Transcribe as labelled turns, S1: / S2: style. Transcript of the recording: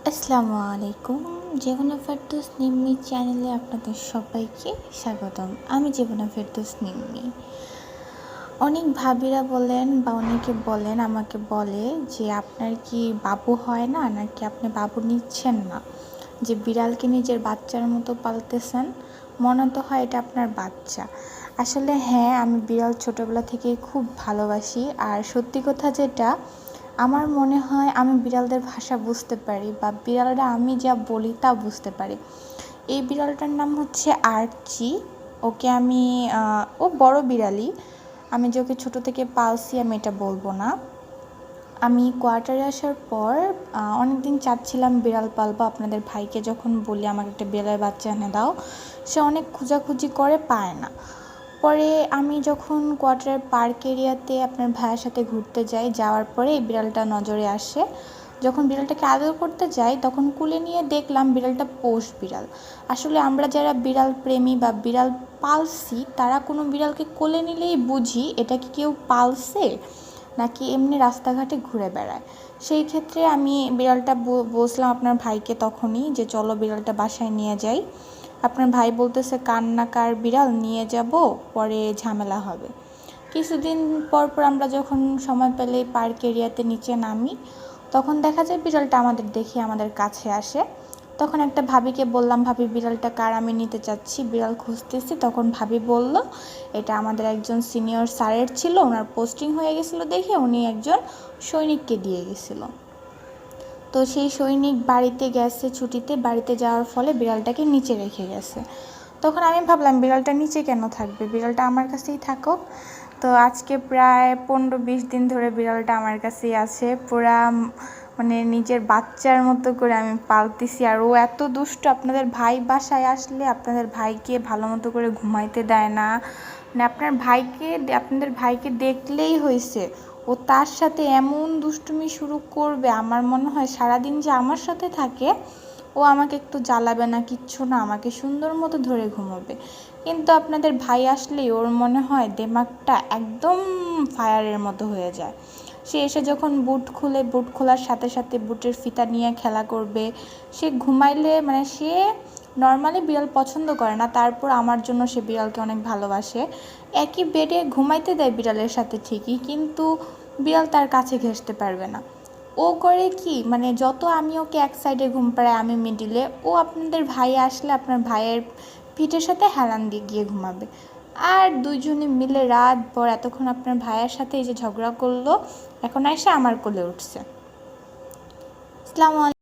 S1: আসসালামু আলাইকুম। জীবনা ফেরদৌস নিম্মি চ্যানেলে আপনাদের সবাইকে স্বাগতম। আমি জীবনা ফেরদৌস নিম্মি। অনেক ভাবিরা বলেন বা অনেকে বলেন, আমাকে বলে যে আপনার কি বাবু হয় না, নাকি আপনি বাবু নিচ্ছেন না, যে বিড়ালকে নিজের বাচ্চার মতো পালতেছেন, মনে তো হয় এটা আপনার বাচ্চা। আসলে হ্যাঁ, আমি বিড়াল ছোটোবেলা থেকেই খুব ভালোবাসি। আর সত্যি কথা যেটা, আমার মনে হয় আমি বিড়ালদের ভাষা বুঝতে পারি, বা বিড়ালরা আমি যা বলি তা বুঝতে পারি। এই বিড়ালটার নাম হচ্ছে আর্চি। ওকে আমি ও বড় বিড়ালই, আমি যে ওকে ছোটো থেকে পালছি আমি এটা বলবো না। আমি কোয়ার্টারে আসার পর অনেক দিন চাচ্ছিলাম বিড়াল পালবো। আপনাদের ভাইকে যখন বলি আমাকে একটা বিড়ালের বাচ্চা এনে দাও, সে অনেক খোঁজাখুঁজি করে, পায় না। পরে আমি যখন কোয়ার্টারের পার্ক এরিয়াতে আপনার ভাইয়ের সাথে ঘুরতে যাই, যাওয়ার পরে এই বিড়ালটা নজরে আসে। যখন বিড়ালটাকে আদর করতে যাই তখন কুলে নিয়ে দেখলাম বিড়ালটা পোষ বিড়াল। আসলে আমরা যারা বিড়াল প্রেমী বা বিড়াল পালছি, তারা কোনো বিড়ালকে কোলে নিলেই বুঝি এটা কি কেউ পালছে নাকি এমনি রাস্তাঘাটে ঘুরে বেড়ায়। সেই ক্ষেত্রে আমি বিড়ালটা বলছিলাম আপনার ভাইকে তখনই যে চলো বিড়ালটা বাসায় নিয়ে যাই। আপনার ভাই বলতেছে কার বিড়াল, নিয়ে যাব, পরে ঝামেলা হবে। কিছুদিন পর পর আমরা যখন সময় পেলে পার্ক এরিয়াতে নিচে নামি, তখন দেখা যায় বিড়ালটা আমাদের দেখে আমাদের কাছে আসে। তখন একটা ভাবিকে বললাম, ভাবি বিড়ালটা কার, আমি নিতে চাচ্ছি, বিড়াল খুঁজতেছি। তখন ভাবি বলল এটা আমাদের একজন সিনিয়র স্যারের ছিল, ওনার পোস্টিং হয়ে গেছিলো দেখে উনি একজন সৈনিককে দিয়ে গেছিলো। তো সেই সৈনিক বাড়িতে গেছে ছুটিতে, বাড়িতে যাওয়ার ফলে বিড়ালটাকে নিচে রেখে গেছে। তখন আমি ভাবলাম বিড়ালটা নিচে কেন থাকবে, বিড়ালটা আমার কাছেই থাকুক। তো আজকে প্রায় 15-20 দিন ধরে বিড়ালটা আমার কাছেই আছে। পুরা মানে নিজের বাচ্চার মতো করে আমি পালতেছি। আর ও এত দুষ্ট, আপনাদের ভাই বাসায় আসলে আপনাদের ভাইকে ভালো মতো করে ঘুমাইতে দেয় না। মানে আপনাদের ভাইকে দেখলেই হয়েছে ও তার সাথে এমন দুষ্টুমি শুরু করবে। আমার মনে হয় সারাদিন যে আমার সাথে থাকে, ও আমাকে একটু জ্বালাবে না, কিচ্ছু না, আমাকে সুন্দর মতো ধরে ঘুমাবে। কিন্তু আপনাদের ভাই আসলেই ওর মনে হয় দিমাগটা একদম ফায়ারের মতো হয়ে যায়। সে এসে যখন বুট খোলার সাথে সাথে বুটের ফিতা নিয়ে খেলা করবে। সে ঘুমাইলে মানে সে নর্মালি বিড়াল পছন্দ করে না, তারপর আমার জন্য সে বিড়ালকে অনেক ভালোবাসে। একই বেডে ঘুমাইতে দেয় বিড়ালের সাথে ঠিকই, কিন্তু বিড়াল তার কাছে ঘেঁষতে পারবে না। ও করে কি, মানে যত আমি ওকে এক সাইডে ঘুম পাড়াই আমি মিডিলে, ও আপনাদের ভাই আসলে আপনার ভাইয়ের পিঠের সাথে হেলান দিয়ে গিয়ে ঘুমাবে। আর দুইজনে মিলে রাত ভর এতক্ষণ আপনার ভাইয়ের সাথে এই যে ঝগড়া করলো, এখন এসে আমার কোলে উঠছে। আসসালামু আলাইকুম।